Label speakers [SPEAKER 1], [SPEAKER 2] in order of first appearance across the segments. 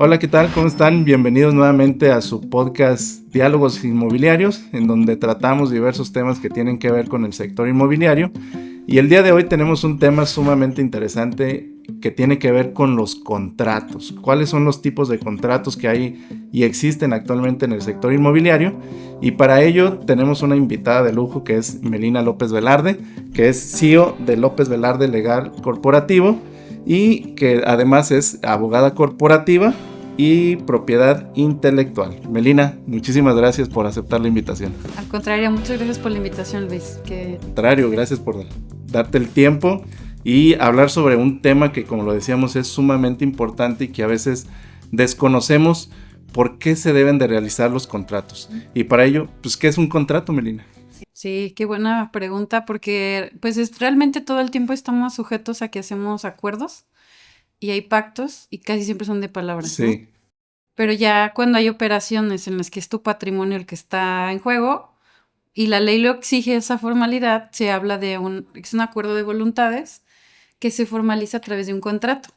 [SPEAKER 1] Hola, ¿qué tal? ¿Cómo están? Bienvenidos nuevamente a su podcast Diálogos Inmobiliarios, en donde tratamos diversos temas que tienen que ver con el sector inmobiliario. Y el día de hoy tenemos un tema sumamente interesante que tiene que ver con los contratos. ¿Cuáles son los tipos de contratos que hay y existen actualmente en el sector inmobiliario? Y para ello tenemos una invitada de lujo que es Melina López Velarde, que es CEO de López Velarde Legal Corporativo y que además es abogada corporativa y propiedad intelectual. Melina, muchísimas gracias por aceptar la invitación.
[SPEAKER 2] Al contrario, muchas gracias por la invitación, Luis.
[SPEAKER 1] Al contrario, gracias por darte el tiempo y hablar sobre un tema que, como lo decíamos, es sumamente importante y que a veces desconocemos por qué se deben de realizar los contratos. Y para ello, pues, ¿qué es un contrato, Melina?
[SPEAKER 2] Sí, qué buena pregunta, porque pues realmente todo el tiempo estamos sujetos a que hacemos acuerdos y hay pactos y casi siempre son de palabras, ¿no?
[SPEAKER 1] Sí.
[SPEAKER 2] Pero ya cuando hay operaciones en las que es tu patrimonio el que está en juego y la ley lo exige esa formalidad, se habla de es un acuerdo de voluntades que se formaliza a través de un contrato.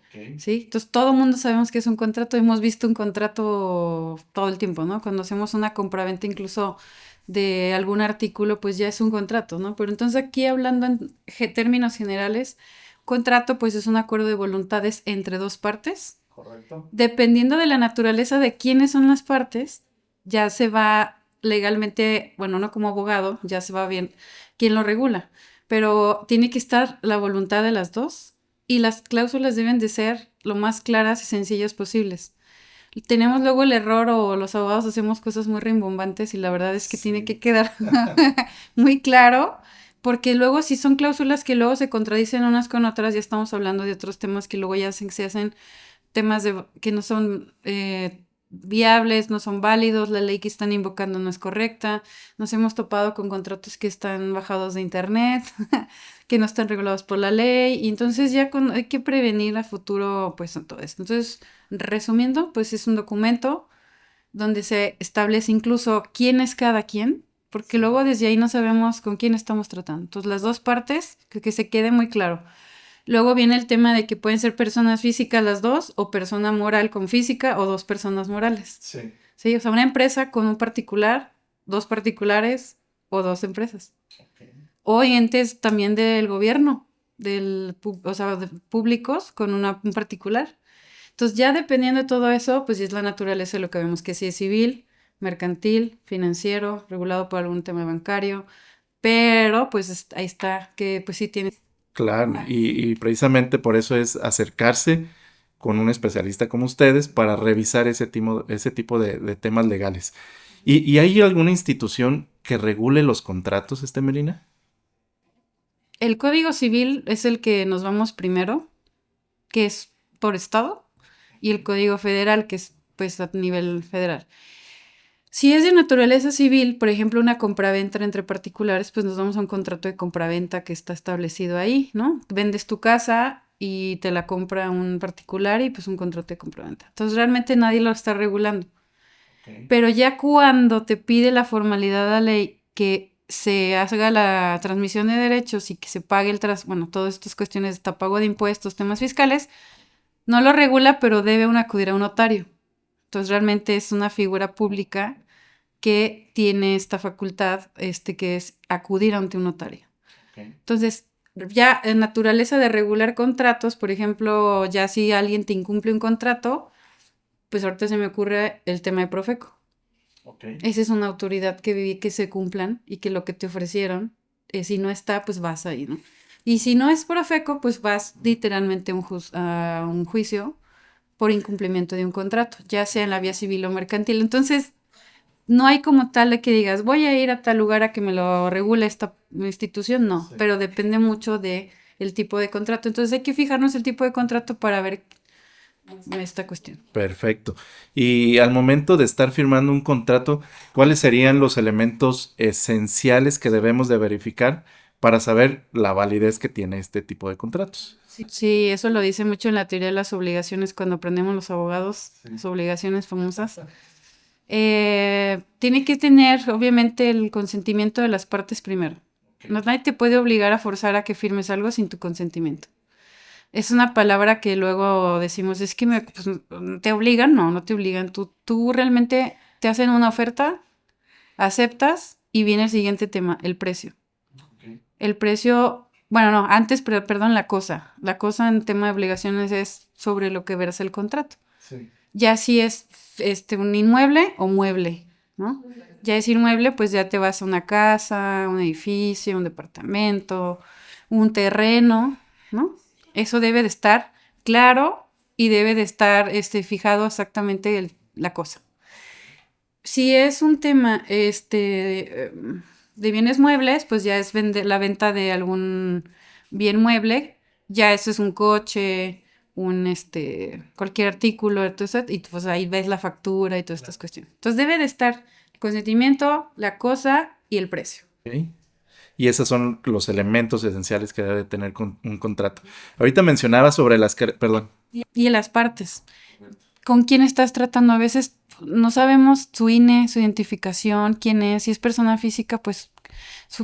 [SPEAKER 1] Okay.
[SPEAKER 2] ¿Sí? Entonces todo el mundo sabemos que es un contrato, hemos visto un contrato todo el tiempo, ¿no? Cuando hacemos una compraventa incluso de algún artículo, pues ya es un contrato, ¿no? Pero entonces aquí hablando en términos generales, contrato pues es un acuerdo de voluntades entre dos partes.
[SPEAKER 1] Correcto.
[SPEAKER 2] Dependiendo de la naturaleza de quiénes son las partes, ya se va legalmente, bueno, no como abogado, ya se va bien quién lo regula, pero tiene que estar la voluntad de las dos y las cláusulas deben de ser lo más claras y sencillas posibles. Tenemos luego el error o los abogados hacemos cosas muy rimbombantes y la verdad es que tiene que quedar muy claro, porque luego si son cláusulas que luego se contradicen unas con otras, ya estamos hablando de otros temas que luego ya se hacen temas que no son viables, no son válidos, la ley que están invocando no es correcta, nos hemos topado con contratos que están bajados de internet, que no están regulados por la ley, y entonces ya hay que prevenir a futuro pues todo esto. Entonces, resumiendo, pues es un documento donde se establece incluso quién es cada quien, porque luego desde ahí no sabemos con quién estamos tratando. Entonces, las dos partes, que se quede muy claro. Luego viene el tema de que pueden ser personas físicas las dos, o persona moral con física, o dos personas morales.
[SPEAKER 1] Sí.
[SPEAKER 2] Sí, o sea, una empresa con un particular, dos particulares, o dos empresas.
[SPEAKER 1] Okay.
[SPEAKER 2] O entes también del gobierno, o sea, públicos con un particular. Entonces, ya dependiendo de todo eso, pues ya es la naturaleza de lo que vemos, que si es civil, mercantil, financiero, regulado por algún tema bancario, pero pues ahí está, que pues sí tiene.
[SPEAKER 1] Claro, y precisamente por eso es acercarse con un especialista como ustedes para revisar ese tipo de temas legales. ¿Y hay alguna institución que regule los contratos, Melina?
[SPEAKER 2] El Código Civil es el que nos vamos primero, que es por estado, y el Código Federal, que es pues a nivel federal. Si es de naturaleza civil, por ejemplo, una compraventa entre particulares, pues nos vamos a un contrato de compraventa que está establecido ahí, ¿no? Vendes tu casa y te la compra un particular y pues un contrato de compraventa. Entonces realmente nadie lo está regulando.
[SPEAKER 1] Okay.
[SPEAKER 2] Pero ya cuando te pide la formalidad de la ley que se haga la transmisión de derechos y que se pague bueno, todas estas cuestiones de pago de impuestos, temas fiscales, no lo regula, pero debe acudir a un notario. Entonces realmente es una figura pública que tiene esta facultad, que es acudir ante un notario. Okay. Entonces, ya en naturaleza de regular contratos, por ejemplo, ya si alguien te incumple un contrato, pues ahorita se me ocurre el tema de Profeco. Okay. Esa es una autoridad que viví que se cumplan y que lo que te ofrecieron, si no está, pues vas ahí, ¿no? Y si no es Profeco, pues vas literalmente a un juicio por incumplimiento de un contrato, ya sea en la vía civil o mercantil. Entonces, no hay como tal de que digas, voy a ir a tal lugar a que me lo regule esta institución, no, sí. Pero depende mucho de el tipo de contrato. Entonces hay que fijarnos el tipo de contrato para ver esta cuestión.
[SPEAKER 1] Perfecto. Y al momento de estar firmando un contrato, ¿cuáles serían los elementos esenciales que debemos de verificar para saber la validez que tiene este tipo de contratos?
[SPEAKER 2] Sí, eso lo dice mucho en la teoría de las obligaciones cuando aprendemos los abogados, sí. Las obligaciones famosas. Tiene que tener, obviamente, el consentimiento de las partes primero. Okay. Nadie te puede obligar a forzar a que firmes algo sin tu consentimiento. Es una palabra que luego decimos, es que pues, te obligan, no te obligan. Tú realmente te hacen una oferta, aceptas y viene el siguiente tema, el precio.
[SPEAKER 1] Ok.
[SPEAKER 2] El precio, bueno, no, antes, pero perdón, la cosa. La cosa en tema de obligaciones es sobre lo que versa el contrato.
[SPEAKER 1] Sí.
[SPEAKER 2] Ya si es un inmueble o mueble, ¿no? Ya es inmueble, pues ya te vas a una casa, un edificio, un departamento, un terreno, ¿no? Eso debe de estar claro y debe de estar fijado exactamente la cosa. Si es un tema de bienes muebles, pues ya es la venta de algún bien mueble, ya eso es un coche, cualquier artículo, entonces, y pues ahí ves la factura y todas estas cuestiones. Entonces debe de estar el consentimiento, la cosa y el precio.
[SPEAKER 1] Ok. Y esos son los elementos esenciales que debe tener un contrato. Ahorita mencionaba sobre perdón.
[SPEAKER 2] Y las partes. ¿Con quién estás tratando? A veces no sabemos su INE, su identificación, quién es. Si es persona física, pues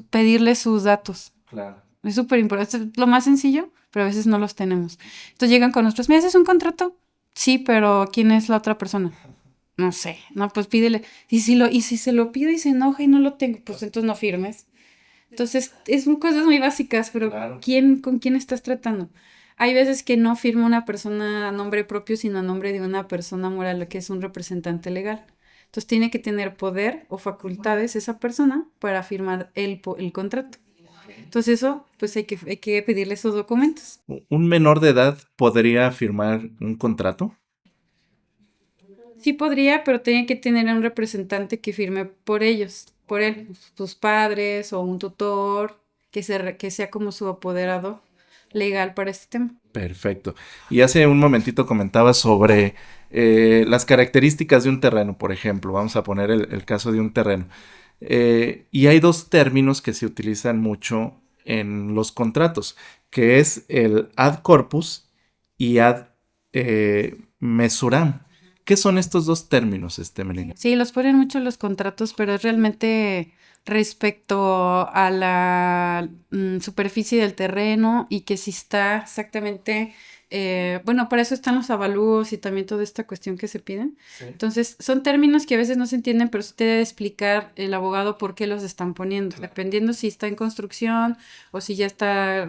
[SPEAKER 2] pedirle sus datos.
[SPEAKER 1] Claro.
[SPEAKER 2] Es súper importante. Es lo más sencillo, pero a veces no los tenemos. Entonces llegan con nosotros, ¿me haces un contrato? Sí, pero ¿quién es la otra persona? No sé. No, pues pídele. Y si se lo pido y se enoja y no lo tengo, pues entonces no firmes. Entonces, son cosas muy básicas, pero
[SPEAKER 1] Claro.
[SPEAKER 2] ¿con quién estás tratando? Hay veces que no firma una persona a nombre propio, sino a nombre de una persona moral, que es un representante legal. Entonces, tiene que tener poder o facultades esa persona para firmar el contrato. Entonces, eso, pues hay que pedirle esos documentos.
[SPEAKER 1] ¿Un menor de edad podría firmar un contrato?
[SPEAKER 2] Sí podría, pero tiene que tener a un representante que firme por ellos, por él, sus padres o un tutor que sea como su apoderado legal para este tema.
[SPEAKER 1] Perfecto. Y hace un momentito comentaba sobre las características de un terreno, por ejemplo. Vamos a poner el caso de un terreno. Y hay dos términos que se utilizan mucho en los contratos, que es el ad corpus y ad mesuram. ¿Qué son estos dos términos, Melina?
[SPEAKER 2] Sí, los ponen mucho los contratos, pero es realmente respecto a la superficie del terreno y que si está exactamente, bueno, para eso están los avalúos y también toda esta cuestión que se piden.
[SPEAKER 1] Sí.
[SPEAKER 2] Entonces, son términos que a veces no se entienden, pero sí te debe explicar el abogado por qué los están poniendo, dependiendo si está en construcción o si ya está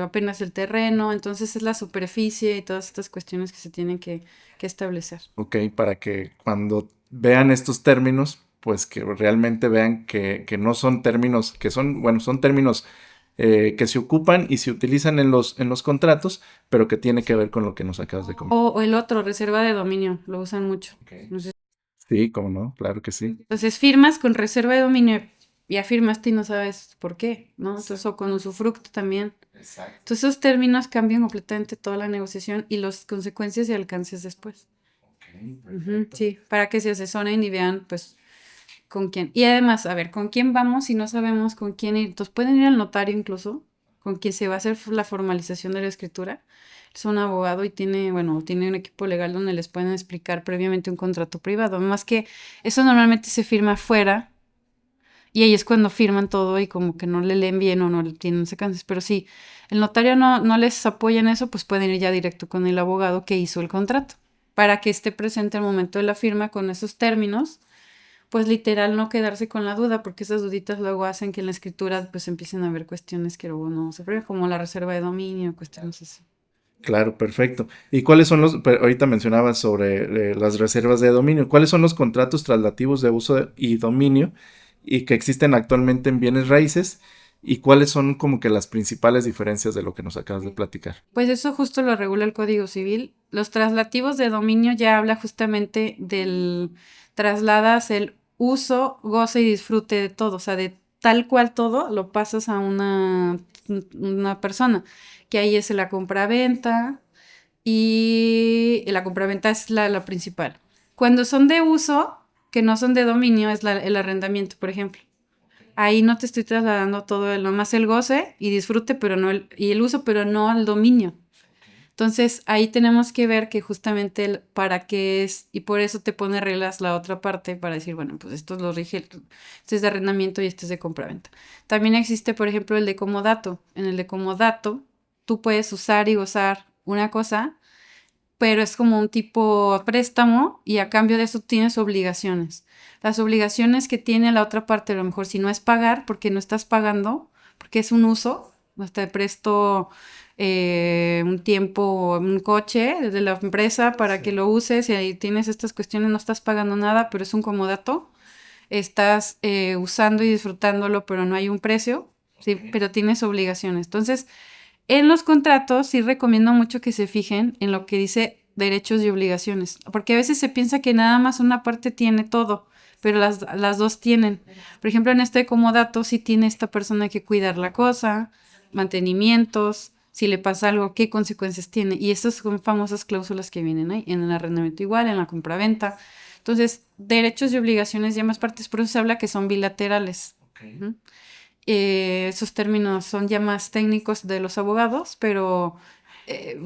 [SPEAKER 2] apenas el terreno. Entonces, es la superficie y todas estas cuestiones que se tienen que establecer.
[SPEAKER 1] Ok, para que cuando vean estos términos, pues que realmente vean que no son términos, que son, bueno, son términos que se ocupan y se utilizan en los contratos, pero que tiene que ver con lo que nos acabas de comentar.
[SPEAKER 2] O el otro, reserva de dominio, lo usan mucho.
[SPEAKER 1] Okay.
[SPEAKER 2] No sé.
[SPEAKER 1] Sí, cómo no, claro que sí.
[SPEAKER 2] Entonces firmas con reserva de dominio, ya firmaste y no sabes por qué, ¿no? Entonces, o con usufructo también.
[SPEAKER 1] Exacto.
[SPEAKER 2] Entonces, esos términos cambian completamente toda la negociación y las consecuencias y alcances después. Sí, para que se asesoren y vean, pues, con quién. Y además, a ver, ¿con quién vamos si no sabemos con quién ir? Entonces, pueden ir al notario incluso, con quien se va a hacer la formalización de la escritura. Es un abogado y tiene un equipo legal donde les pueden explicar previamente un contrato privado. Más que eso normalmente se firma afuera y ahí es cuando firman todo y como que no le leen bien o no le tienen secances. Pero si el notario no les apoya en eso, pues pueden ir ya directo con el abogado que hizo el contrato para que esté presente al momento de la firma con esos términos, pues literal no quedarse con la duda, porque esas duditas luego hacen que en la escritura pues empiecen a haber cuestiones que luego no se prueban, como la reserva de dominio, cuestiones así.
[SPEAKER 1] Claro, perfecto. ¿Y cuáles son ahorita mencionabas sobre las reservas de dominio, cuáles son los contratos traslativos de uso y dominio y que existen actualmente en bienes raíces y cuáles son como que las principales diferencias de lo que nos acabas de platicar?
[SPEAKER 2] Pues eso justo lo regula el Código Civil. Los traslativos de dominio ya habla justamente del trasladas el uso, goce y disfrute de todo, o sea, de tal cual todo lo pasas a una persona, que ahí es la compraventa y la compraventa es la principal. Cuando son de uso, que no son de dominio, es el arrendamiento, por ejemplo. Ahí no te estoy trasladando todo, nomás el goce y disfrute, pero no y el uso, pero no el dominio. Entonces, ahí tenemos que ver que justamente el para qué es, y por eso te pone reglas la otra parte para decir, bueno, pues esto lo rige, este es de arrendamiento y este es de compraventa. También existe, por ejemplo, el de comodato. En el de comodato, tú puedes usar y gozar una cosa, pero es como un tipo préstamo y a cambio de eso tienes obligaciones. Las obligaciones que tiene la otra parte, a lo mejor si no es pagar, porque no estás pagando, porque es un uso, te presto un tiempo, un coche de la empresa para que lo uses y ahí tienes estas cuestiones, no estás pagando nada, pero es un comodato, estás usando y disfrutándolo, pero no hay un precio, ¿sí? Pero tienes obligaciones. Entonces, en los contratos sí recomiendo mucho que se fijen en lo que dice derechos y obligaciones, porque a veces se piensa que nada más una parte tiene todo, pero las dos tienen. Por ejemplo, en este comodato sí tiene esta persona que cuidar la cosa, mantenimientos, si le pasa algo, qué consecuencias tiene. Y esas son famosas cláusulas que vienen ahí, en el arrendamiento igual, en la compraventa. Entonces, derechos y obligaciones y ambas partes, por eso se habla que son bilaterales.
[SPEAKER 1] Okay.
[SPEAKER 2] ¿Mm? Esos términos son ya más técnicos de los abogados, pero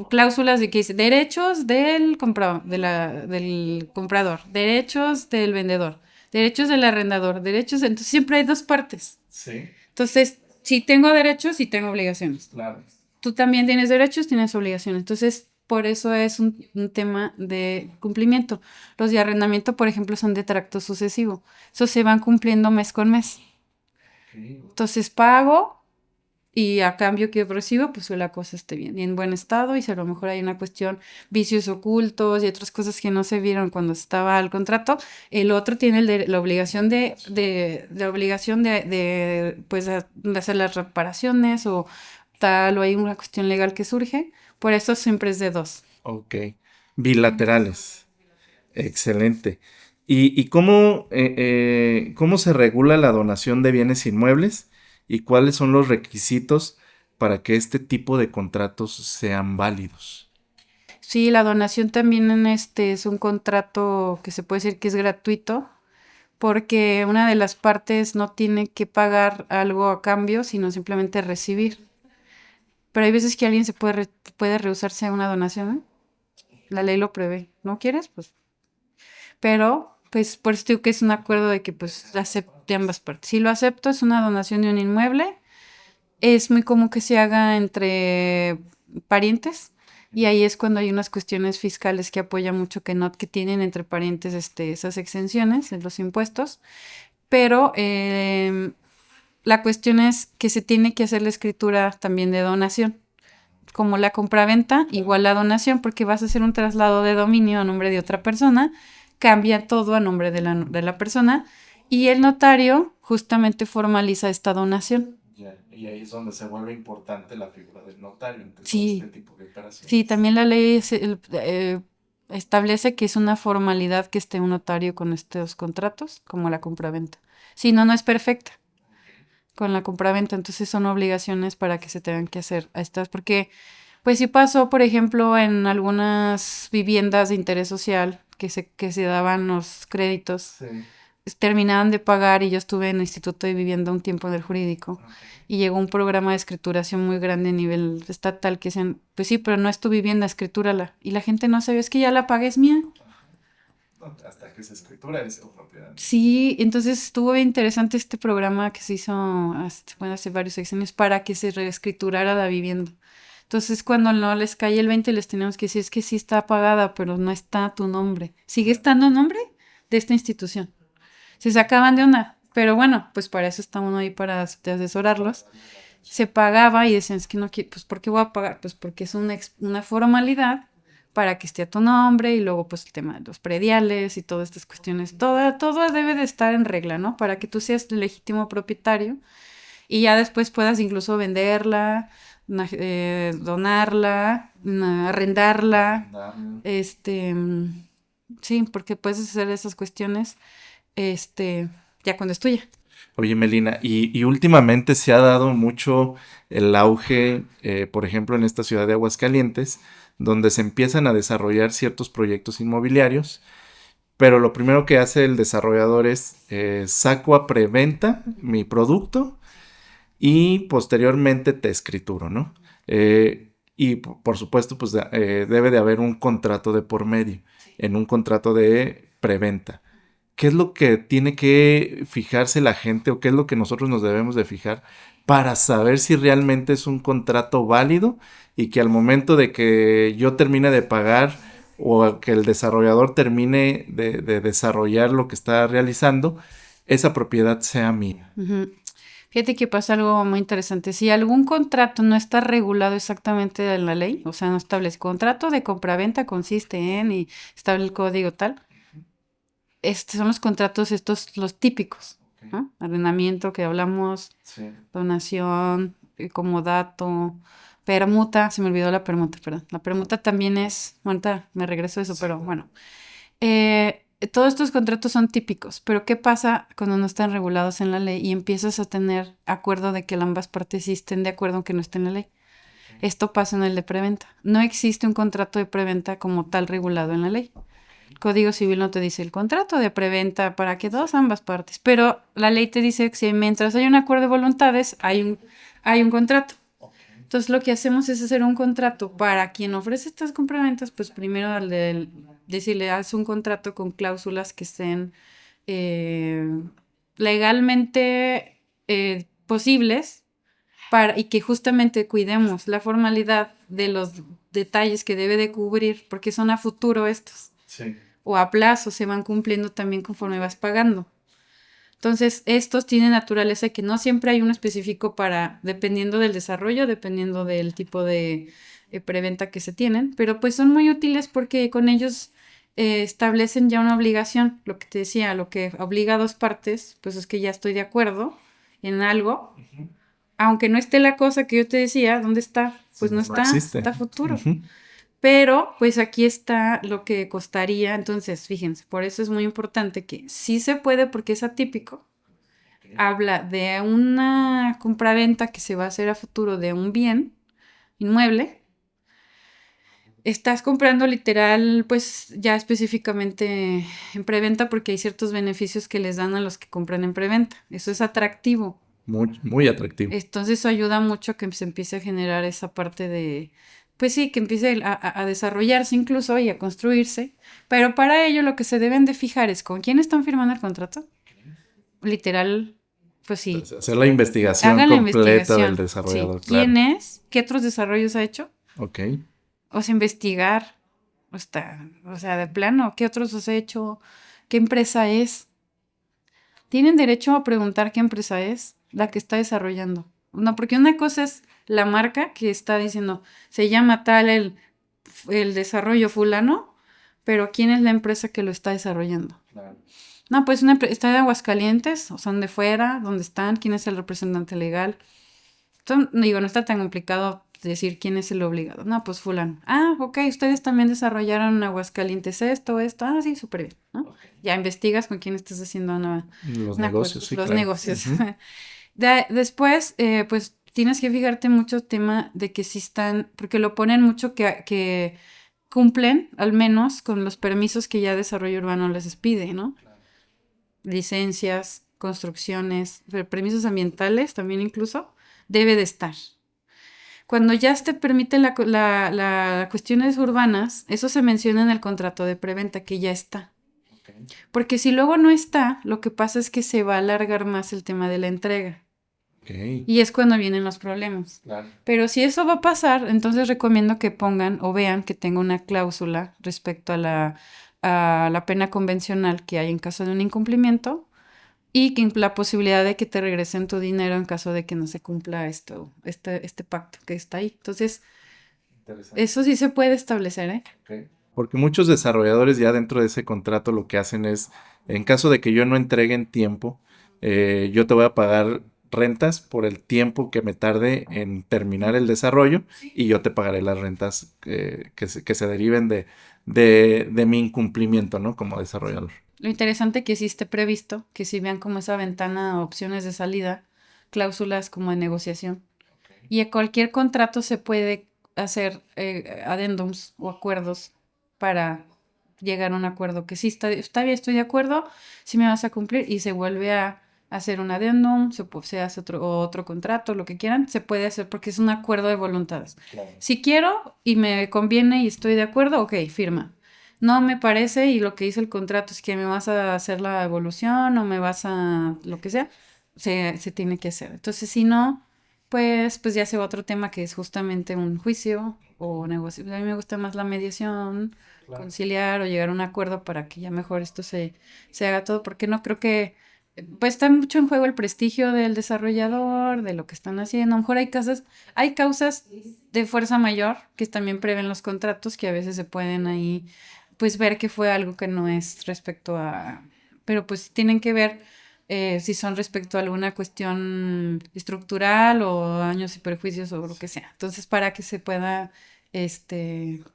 [SPEAKER 2] cláusulas de que dice derechos del del comprador, derechos del vendedor, derechos del arrendador, derechos, entonces siempre hay dos partes.
[SPEAKER 1] Sí.
[SPEAKER 2] Entonces, si tengo derechos y tengo obligaciones.
[SPEAKER 1] Claro.
[SPEAKER 2] Tú también tienes derechos, tienes obligaciones. Entonces, por eso es un tema de cumplimiento. Los de arrendamiento, por ejemplo, son de tracto sucesivo. Eso se van cumpliendo mes con mes. Entonces pago y a cambio que recibo, pues que la cosa esté bien y en buen estado y si a lo mejor hay una cuestión, vicios ocultos y otras cosas que no se vieron cuando estaba el contrato, el otro tiene la obligación pues, de hacer las reparaciones o tal, o hay una cuestión legal que surge, por eso siempre es de dos.
[SPEAKER 1] Ok. Bilaterales. Excelente. ¿Y cómo se regula la donación de bienes inmuebles y cuáles son los requisitos para que este tipo de contratos sean válidos?
[SPEAKER 2] Sí, la donación también en es un contrato que se puede decir que es gratuito, porque una de las partes no tiene que pagar algo a cambio, sino simplemente recibir. Pero hay veces que alguien puede rehusarse a una donación, ¿eh? La ley lo prevé. ¿No quieres? Pues. Pero, pues, por eso digo que es un acuerdo de que, pues, acepte ambas partes. Si lo acepto, es una donación de un inmueble. Es muy común que se haga entre parientes. Y ahí es cuando hay unas cuestiones fiscales que apoyan mucho que tienen entre parientes esas exenciones en los impuestos. Pero la cuestión es que se tiene que hacer la escritura también de donación. Como la compraventa, igual la donación, porque vas a hacer un traslado de dominio a nombre de otra persona, cambia todo a nombre de la persona y el notario justamente formaliza esta donación.
[SPEAKER 1] Ya, y ahí es donde se vuelve importante la figura del notario en todo
[SPEAKER 2] Sí,
[SPEAKER 1] este tipo de operaciones.
[SPEAKER 2] sí, también la ley establece que es una formalidad que esté un notario con estos contratos, como la compraventa. Si no, no es perfecta con la compraventa, entonces son obligaciones para que se tengan que hacer a estas, porque pues sí pasó, por ejemplo, en algunas viviendas de interés social que se daban los créditos,
[SPEAKER 1] Sí.
[SPEAKER 2] terminaban de pagar y yo estuve en el Instituto de Vivienda un tiempo en el jurídico y llegó un programa de escrituración muy grande a nivel estatal que decían, pues sí, pero no es tu vivienda, escritúrala. Y la gente no sabía, es que ya la pagué, es mía.
[SPEAKER 1] Hasta que se escritura es su propiedad.
[SPEAKER 2] Sí, entonces estuvo bien interesante este programa que se hizo hace varios sexenios para que se reescriturara la vivienda. Entonces, cuando no les cae el 20, les tenemos que decir, es que sí está pagada, pero no está tu nombre. Sigue estando el nombre de esta institución. Se sacaban de onda, pero bueno, pues para eso está uno ahí para asesorarlos. Se pagaba y decían, es que no quiero, pues ¿por qué voy a pagar? Pues porque es una formalidad para que esté a tu nombre y luego pues el tema de los prediales y todas estas cuestiones, todo debe de estar en regla, ¿no? Para que tú seas el legítimo propietario y ya después puedas incluso venderla, donarla, arrendarla, sí, porque puedes hacer esas cuestiones, ya cuando es tuya.
[SPEAKER 1] Oye, Melina, y últimamente se ha dado mucho el auge, por ejemplo, en esta ciudad de Aguascalientes, donde se empiezan a desarrollar ciertos proyectos inmobiliarios, pero lo primero que hace el desarrollador es saco a preventa mi producto y posteriormente te escrituro, ¿no? Y por supuesto, pues debe de haber un contrato de por medio, en un contrato de preventa. ¿Qué es lo que tiene que fijarse la gente o qué es lo que nosotros nos debemos de fijar para saber si realmente es un contrato válido y que al momento de que yo termine de pagar o que el desarrollador termine de desarrollar lo que está realizando, esa propiedad sea mía.
[SPEAKER 2] Ujú. Fíjate que pasa algo muy interesante. Si algún contrato no está regulado exactamente en la ley, o sea, no establece contrato de compraventa consiste en y establece el código tal, estos son los contratos estos los típicos, ¿no? Arrendamiento que hablamos,
[SPEAKER 1] Sí.
[SPEAKER 2] donación, comodato, permuta, se me olvidó la permuta, perdón. La permuta también es, ahorita me regreso a eso, pero bueno. Todos estos contratos son típicos, pero ¿qué pasa cuando no están regulados en la ley y empiezas a tener acuerdo de que ambas partes sí estén de acuerdo aunque no esté en la ley? Esto pasa en el de preventa. No existe un contrato de preventa como tal regulado en la ley. El Código Civil no te dice el contrato de preventa para que ambas partes, pero la ley te dice que si mientras hay un acuerdo de voluntades, hay un contrato. Entonces lo que hacemos es hacer un contrato para quien ofrece estas compraventas, pues primero decirle, haz un contrato con cláusulas que estén eh, legalmente posibles y que justamente cuidemos la formalidad de los detalles que debe de cubrir, porque son a futuro estos,
[SPEAKER 1] Sí.
[SPEAKER 2] o a plazo se van cumpliendo también conforme vas pagando. Entonces, estos tienen naturaleza que no siempre hay uno específico para, dependiendo del desarrollo, dependiendo del tipo de preventa que se tienen, pero pues son muy útiles porque con ellos establecen ya una obligación, lo que te decía, lo que obliga a dos partes, pues es que ya estoy de acuerdo en algo, aunque no esté la cosa que yo te decía, ¿dónde está? Pues no
[SPEAKER 1] No
[SPEAKER 2] está,
[SPEAKER 1] existe.
[SPEAKER 2] está a futuro.
[SPEAKER 1] Ujú.
[SPEAKER 2] Pero pues aquí está lo que costaría, entonces fíjense, por eso es muy importante que sí se puede porque es atípico. Habla de una compraventa que se va a hacer a futuro de un bien inmueble. Estás comprando literal, pues ya específicamente en preventa porque hay ciertos beneficios que les dan a los que compran en preventa. Eso es atractivo.
[SPEAKER 1] Muy, muy atractivo.
[SPEAKER 2] Entonces eso ayuda mucho a que se empiece a generar esa parte de, pues sí, que empiece a desarrollarse incluso y a construirse. Pero para ello lo que se deben de fijar es con quién están firmando el contrato. Literal, pues sí,
[SPEAKER 1] Hacer la investigación
[SPEAKER 2] hagan la
[SPEAKER 1] completa del
[SPEAKER 2] investigación. Sí,
[SPEAKER 1] desarrollador, claro.
[SPEAKER 2] ¿quién es? ¿Qué otros desarrollos ha hecho?
[SPEAKER 1] Ok.
[SPEAKER 2] O sea, investigar. O sea, de plano, ¿qué otros has hecho? ¿Qué empresa es? Tienen derecho a preguntar qué empresa es la que está desarrollando. No, porque una cosa es la marca que está diciendo, se llama tal el desarrollo fulano, pero ¿quién es la empresa que lo está desarrollando?
[SPEAKER 1] Claro.
[SPEAKER 2] No, pues está de Aguascalientes, o son de fuera, ¿dónde están? ¿Quién es el representante legal? Entonces, digo, no está tan complicado decir quién es el obligado. No, pues fulano. Ah, ok, ustedes también desarrollaron en Aguascalientes esto. Ah, sí, súper bien, ¿no?
[SPEAKER 1] Ok.
[SPEAKER 2] Ya investigas con quién estás haciendo
[SPEAKER 1] Los
[SPEAKER 2] un acuerdo,
[SPEAKER 1] negocios, sí,
[SPEAKER 2] los
[SPEAKER 1] claro.
[SPEAKER 2] negocios.
[SPEAKER 1] Ujú.
[SPEAKER 2] Después, pues tienes que fijarte mucho tema de que sí están, porque lo ponen mucho que cumplen, al menos, con los permisos que ya desarrollo urbano les pide, ¿no? Licencias, construcciones, permisos ambientales también incluso, debe de estar. Cuando ya te permite la cuestiones urbanas, eso se menciona en el contrato de preventa, que ya está.
[SPEAKER 1] Okay.
[SPEAKER 2] Porque si luego no está, lo que pasa es que se va a alargar más el tema de la entrega.
[SPEAKER 1] Okay.
[SPEAKER 2] Y es cuando vienen los problemas.
[SPEAKER 1] Claro.
[SPEAKER 2] Pero si eso va a pasar, entonces recomiendo que pongan o vean que tenga una cláusula respecto a la pena convencional que hay en caso de un incumplimiento y que la posibilidad de que te regresen tu dinero en caso de que no se cumpla este pacto que está ahí. Entonces, eso sí se puede establecer, ¿eh?
[SPEAKER 1] Okay. Porque muchos desarrolladores ya dentro de ese contrato lo que hacen es, en caso de que yo no entregue en tiempo, yo te voy a pagar rentas por el tiempo que me tarde en terminar el desarrollo y yo te pagaré las rentas que se deriven de mi incumplimiento, ¿no? Como desarrollador.
[SPEAKER 2] Lo interesante que sí esté previsto, que si vean como esa ventana, opciones de salida, cláusulas como de negociación. Y a cualquier contrato se puede hacer adendums o acuerdos para llegar a un acuerdo que sí está bien, estoy de acuerdo, si me vas a cumplir y se vuelve a hacer un adendum, se hace otro contrato, lo que quieran, se puede hacer porque es un acuerdo de voluntades. Claro. Si quiero y me conviene y estoy de acuerdo, ok, firma. No me parece y lo que dice el contrato es que me vas a hacer la evolución o me vas a lo que sea, se tiene que hacer. Entonces, si no, pues ya se va otro tema que es justamente un juicio o negocio. A mí me gusta más la mediación, conciliar o llegar a un acuerdo para que ya mejor esto se haga todo, porque no creo que, pues está mucho en juego el prestigio del desarrollador, de lo que están haciendo. A lo mejor hay causas de fuerza mayor que también prevén los contratos que a veces se pueden ahí, pues ver que fue algo que no es respecto a, pero pues tienen que ver si son respecto a alguna cuestión estructural o daños y perjuicios o lo que sea. Entonces, para que se pueda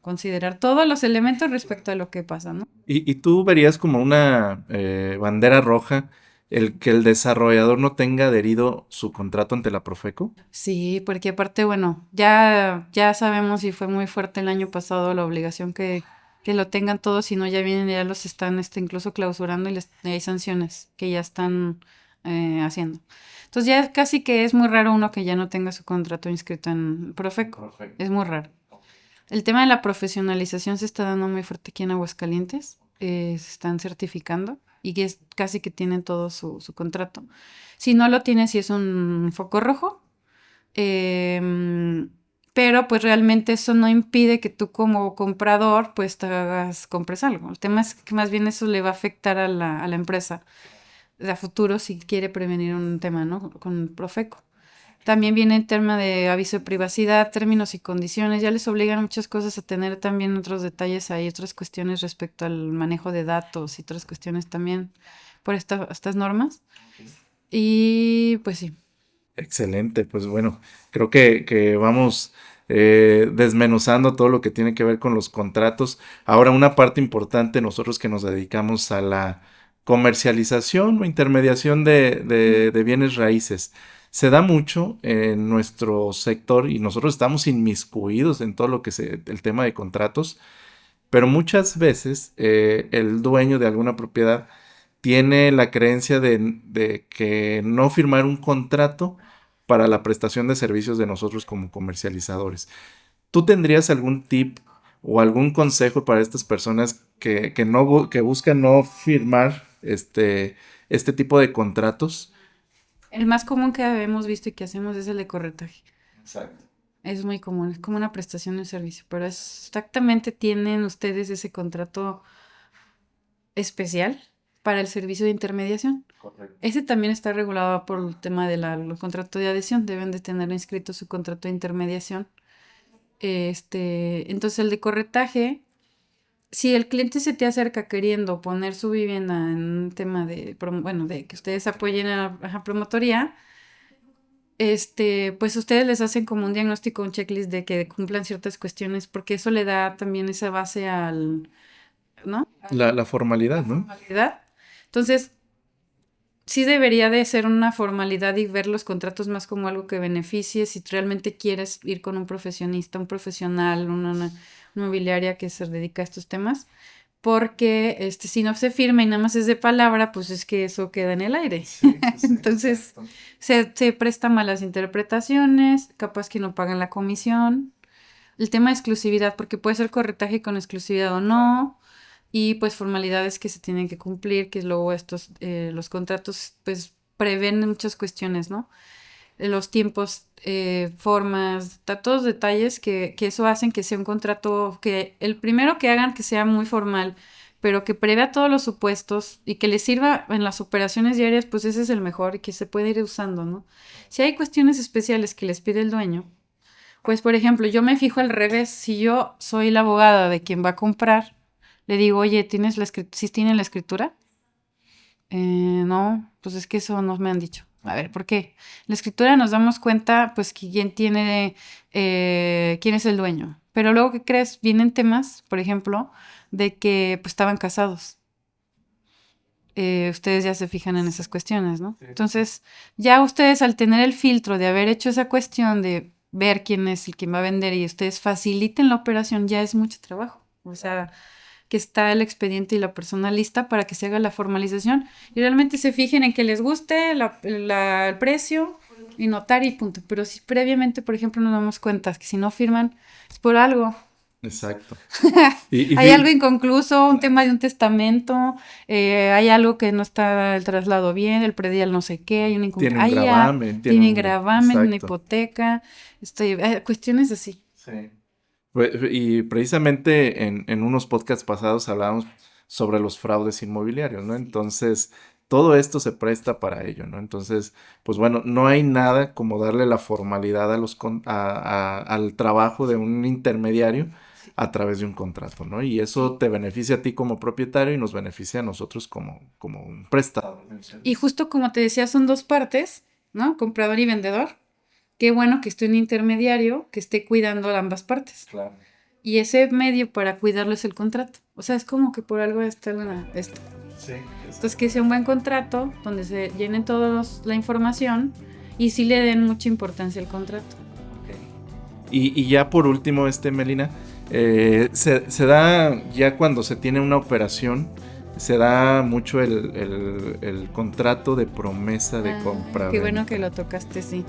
[SPEAKER 2] considerar todos los elementos respecto a lo que pasa, ¿no?
[SPEAKER 1] ¿Y tú verías como una bandera roja el que el desarrollador no tenga adherido su contrato ante la Profeco?
[SPEAKER 2] Sí, porque aparte, bueno, ya sabemos y fue muy fuerte el año pasado la obligación que lo tengan todos, si no ya vienen, ya los están incluso clausurando y hay sanciones que ya están haciendo. Entonces ya casi que es muy raro uno que ya no tenga su contrato inscrito en Profeco.
[SPEAKER 1] Perfecto.
[SPEAKER 2] Es muy raro. El tema de la profesionalización se está dando muy fuerte aquí en Aguascalientes. Se están certificando y que es casi que tienen todo su contrato. Si no lo tienen, sí es un foco rojo. Em, pero pues realmente eso no impide que tú como comprador pues compres algo. El tema es que más bien eso le va a afectar a la empresa a futuro si quiere prevenir un tema, ¿no? Con Profeco. También viene el tema de aviso de privacidad, términos y condiciones. Ya les obligan muchas cosas a tener también otros detalles ahí, otras cuestiones respecto al manejo de datos y otras cuestiones también por estas normas. Y pues sí.
[SPEAKER 1] Excelente, pues bueno, creo que vamos desmenuzando todo lo que tiene que ver con los contratos. Ahora, una parte importante, nosotros que nos dedicamos a la comercialización o intermediación de bienes raíces, se da mucho en nuestro sector y nosotros estamos inmiscuidos en todo lo que es el tema de contratos, pero muchas veces el dueño de alguna propiedad tiene la creencia de que no firmar un contrato para la prestación de servicios de nosotros como comercializadores. ¿Tú tendrías algún tip o algún consejo para estas personas que buscan no firmar este tipo de contratos?
[SPEAKER 2] El más común que hemos visto y que hacemos es el de corretaje.
[SPEAKER 1] Exacto.
[SPEAKER 2] Es muy común, es como una prestación de un servicio, pero exactamente tienen ustedes ese contrato especial para el servicio de intermediación.
[SPEAKER 1] Correcto.
[SPEAKER 2] Ese también está regulado por el tema del contrato de adhesión, deben de tener inscrito su contrato de intermediación. Entonces el de corretaje, si el cliente se te acerca queriendo poner su vivienda en un tema de que ustedes apoyen a la promotoría, pues ustedes les hacen como un diagnóstico, un checklist de que cumplan ciertas cuestiones, porque eso le da también esa base ¿no?
[SPEAKER 1] La formalidad, ¿no?
[SPEAKER 2] Formalidad. Entonces, sí debería de ser una formalidad y ver los contratos más como algo que beneficie si realmente quieres ir con un profesionista, un profesional, una inmobiliaria que se dedica a estos temas, porque si no se firma y nada más es de palabra, pues es que eso queda en el aire.
[SPEAKER 1] Sí, sí,
[SPEAKER 2] Entonces,
[SPEAKER 1] exacto.
[SPEAKER 2] se presta malas interpretaciones, capaz que no pagan la comisión. El tema de exclusividad, porque puede ser corretaje con exclusividad o no, y pues formalidades que se tienen que cumplir, que luego los contratos, pues prevén muchas cuestiones, ¿no? Los tiempos, formas, todos detalles que eso hacen que sea un contrato, que el primero que hagan que sea muy formal, pero que prevea todos los supuestos y que les sirva en las operaciones diarias, pues ese es el mejor y que se puede ir usando, ¿no? Si hay cuestiones especiales que les pide el dueño, pues, por ejemplo, yo me fijo al revés. Si yo soy la abogada de quien va a comprar, le digo, oye, ¿sí tienen la escritura? No, pues es que eso no me han dicho. A ver, ¿por qué? La escritura nos damos cuenta, pues, que quién es el dueño. Pero luego, ¿qué crees? Vienen temas, por ejemplo, de que, pues, estaban casados. Ustedes ya se fijan en esas cuestiones, ¿no?
[SPEAKER 1] Sí.
[SPEAKER 2] Entonces, ya ustedes al tener el filtro de haber hecho esa cuestión de ver quién es el que va a vender y ustedes faciliten la operación, ya es mucho trabajo. O sea, que está el expediente y la persona lista para que se haga la formalización y realmente se fijen en que les guste el precio y notar y punto. Pero si previamente, por ejemplo, nos damos cuenta que si no firman es por algo.
[SPEAKER 1] Exacto.
[SPEAKER 2] Hay algo inconcluso, un tema de un testamento, hay algo que no está el traslado bien, el predial no sé qué, hay un
[SPEAKER 1] Tiene un
[SPEAKER 2] hay ya,
[SPEAKER 1] gravamen,
[SPEAKER 2] tiene gravamen, una
[SPEAKER 1] Exacto.
[SPEAKER 2] hipoteca, cuestiones así.
[SPEAKER 1] Sí. Y precisamente en unos podcasts pasados hablábamos sobre los fraudes inmobiliarios, ¿no? Entonces, todo esto se presta para ello, ¿no? Entonces, pues bueno, no hay nada como darle la formalidad al trabajo de un intermediario a través de un contrato, ¿no? Y eso te beneficia a ti como propietario y nos beneficia a nosotros como un prestador.
[SPEAKER 2] Y justo como te decía, son dos partes, ¿no? Comprador y vendedor. Qué bueno que esté un intermediario que esté cuidando ambas partes.
[SPEAKER 1] Claro.
[SPEAKER 2] Y ese medio para cuidarlo es el contrato. O sea, es como que por algo está esto.
[SPEAKER 1] Sí.
[SPEAKER 2] Entonces, que sea un buen contrato donde se llenen todos la información y sí le den mucha importancia al contrato.
[SPEAKER 1] Y ya por último, Melina, se da ya cuando se tiene una operación, se da mucho el contrato de promesa de compra.
[SPEAKER 2] Qué bueno que lo tocaste, sí.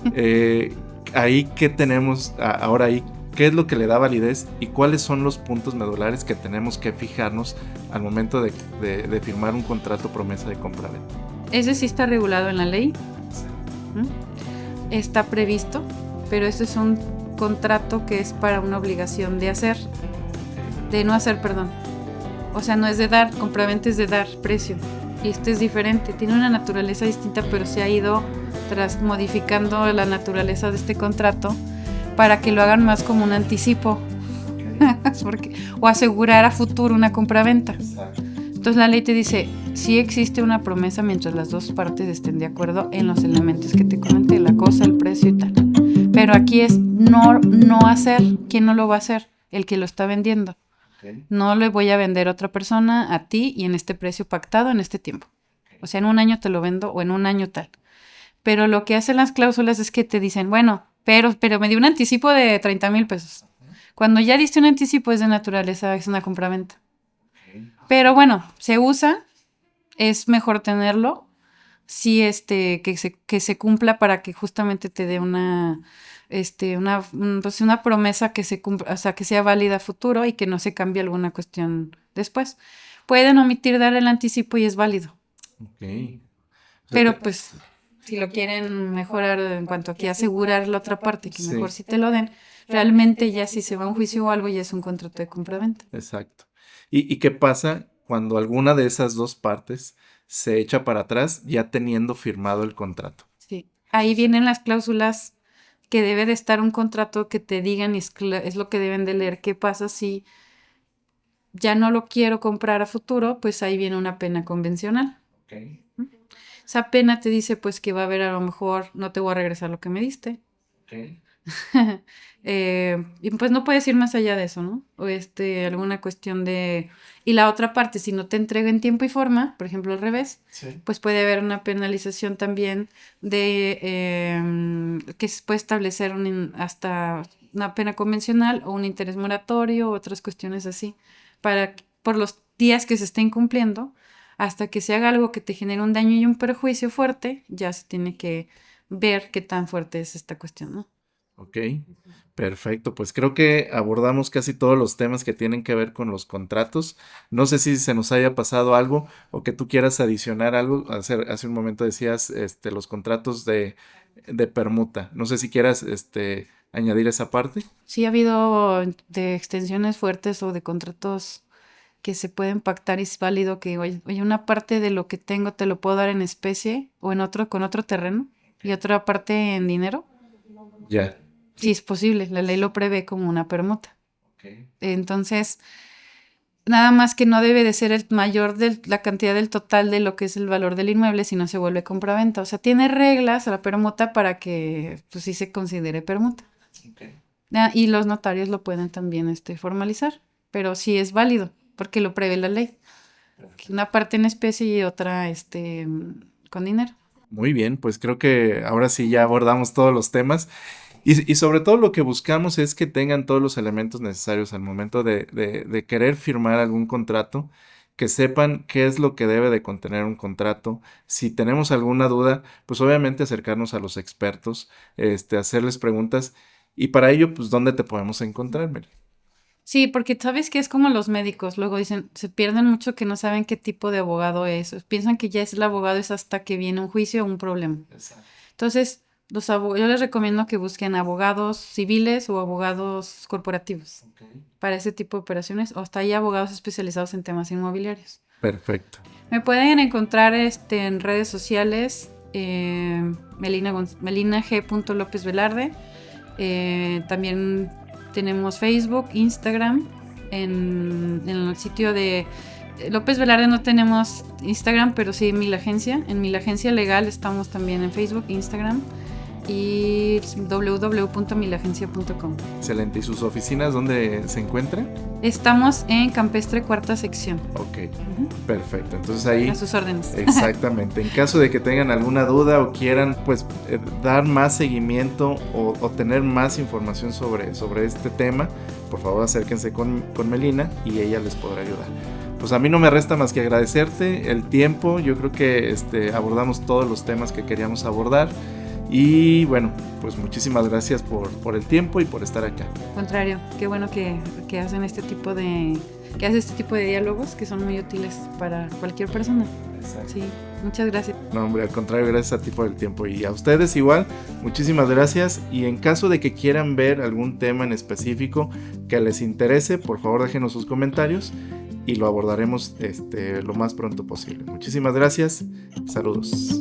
[SPEAKER 1] Ahí, ¿qué tenemos ahora ahí? ¿Qué es lo que le da validez y cuáles son los puntos medulares que tenemos que fijarnos al momento de firmar un contrato promesa de compra-venta?
[SPEAKER 2] Ese sí está regulado en la ley. Está previsto, pero este es un contrato que es para una obligación de hacer, de no hacer, perdón. O sea, no es de dar, compraventa es de dar precio. Y este es diferente, tiene una naturaleza distinta, pero se ha ido modificando la naturaleza de este contrato para que lo hagan más como un anticipo. O asegurar a futuro una compraventa. Entonces la ley te dice, sí existe una promesa mientras las dos partes estén de acuerdo en los elementos que te comenté, la cosa, el precio y tal. Pero aquí es no hacer. ¿Quién no lo va a hacer? El que lo está vendiendo. Okay. No le voy a vender a otra persona, a ti, y en este precio pactado en este tiempo. Okay. O sea, en un año te lo vendo o en un año tal. Pero lo que hacen las cláusulas es que te dicen, bueno, pero me dio un anticipo de 30,000 pesos. Cuando ya diste un anticipo es de naturaleza, es una compraventa. Okay. Pero bueno, se usa, es mejor tenerlo, sí, que se cumpla para que justamente te dé una promesa que se cumpla, o sea, que sea válida a futuro y que no se cambie alguna cuestión después. Pueden omitir dar el anticipo y es válido.
[SPEAKER 1] Okay.
[SPEAKER 2] Pero pues, si lo quieren mejorar en cuanto a que asegurar la otra parte, que mejor si te lo den, realmente ya si se va a un juicio o algo ya es un contrato de compra-venta.
[SPEAKER 1] Exacto. ¿Y qué pasa cuando alguna de esas dos partes se echa para atrás ya teniendo firmado el contrato?
[SPEAKER 2] Sí, ahí vienen las cláusulas que debe de estar un contrato que te digan, y es lo que deben de leer. ¿Qué pasa si ya no lo quiero comprar a futuro? Pues ahí viene una pena convencional.
[SPEAKER 1] Okay.
[SPEAKER 2] Esa pena te dice pues que va a haber, a lo mejor no te voy a regresar lo que me diste.
[SPEAKER 1] Okay.
[SPEAKER 2] Y pues no puedes ir más allá de eso, ¿no? O alguna cuestión de... Y la otra parte, si no te entrega en tiempo y forma, por ejemplo al revés, sí, pues puede haber una penalización también de que se puede establecer hasta una pena convencional o un interés moratorio o otras cuestiones así, por los días que se estén cumpliendo, hasta que se haga algo que te genere un daño y un perjuicio fuerte, ya se tiene que ver qué tan fuerte es esta cuestión, ¿no?
[SPEAKER 1] Ok, perfecto. Pues creo que abordamos casi todos los temas que tienen que ver con los contratos. No sé si se nos haya pasado algo o que tú quieras adicionar algo. Hace un momento decías los contratos de permuta. No sé si quieras añadir esa parte.
[SPEAKER 2] Sí, ha habido de extensiones fuertes o de contratos que se pueden pactar y es válido que, oye, una parte de lo que tengo te lo puedo dar en especie o con otro terreno y otra parte en dinero.
[SPEAKER 1] Ya.
[SPEAKER 2] Sí, es posible, la ley lo prevé como una permuta.
[SPEAKER 1] Okay.
[SPEAKER 2] Entonces, nada más que no debe de ser el mayor de la cantidad del total de lo que es el valor del inmueble si no se vuelve compraventa. O sea, tiene reglas la permuta para que pues sí se considere permuta. Okay. Y los notarios lo pueden también formalizar, pero sí es válido porque lo prevé la ley. Una parte en especie y otra con dinero.
[SPEAKER 1] Muy bien, pues creo que ahora sí ya abordamos todos los temas. Y sobre todo lo que buscamos es que tengan todos los elementos necesarios al momento de querer firmar algún contrato, que sepan qué es lo que debe de contener un contrato. Si tenemos alguna duda, pues obviamente acercarnos a los expertos, hacerles preguntas. Y para ello, pues, ¿dónde te podemos encontrar, Meli?
[SPEAKER 2] Sí, porque sabes que es como los médicos, luego dicen, se pierden mucho que no saben qué tipo de abogado es, piensan que ya es el abogado es hasta que viene un juicio o un problema.
[SPEAKER 1] Exacto.
[SPEAKER 2] Entonces, yo les recomiendo que busquen abogados civiles o abogados corporativos
[SPEAKER 1] Okay.
[SPEAKER 2] para ese tipo de operaciones, o hasta hay abogados especializados en temas inmobiliarios.
[SPEAKER 1] Perfecto.
[SPEAKER 2] Me pueden encontrar en redes sociales, Melina G. López Velarde. También tenemos Facebook, Instagram. En el sitio de López Velarde no tenemos Instagram, pero sí en Milagencia. En Milagencia Legal estamos también en Facebook, Instagram y www.milagencia.com.
[SPEAKER 1] Excelente. ¿Y sus oficinas dónde se encuentran?
[SPEAKER 2] Estamos en Campestre, cuarta sección.
[SPEAKER 1] Ok, perfecto. Entonces ahí...
[SPEAKER 2] A sus órdenes.
[SPEAKER 1] Exactamente. En caso de que tengan alguna duda o quieran pues dar más seguimiento o tener más información sobre este tema, por favor acérquense con Melina y ella les podrá ayudar. Pues a mí no me resta más que agradecerte el tiempo. Yo creo que abordamos todos los temas que queríamos abordar. Y bueno, pues muchísimas gracias por el tiempo y por estar acá.
[SPEAKER 2] Al contrario, qué bueno que hacen este tipo de diálogos que son muy útiles para cualquier persona.
[SPEAKER 1] Exacto.
[SPEAKER 2] Sí, muchas gracias.
[SPEAKER 1] No, hombre, al contrario, gracias a ti por el tiempo y a ustedes igual, muchísimas gracias. Y en caso de que quieran ver algún tema en específico que les interese, por favor déjenos sus comentarios y lo abordaremos lo más pronto posible. Muchísimas gracias, saludos.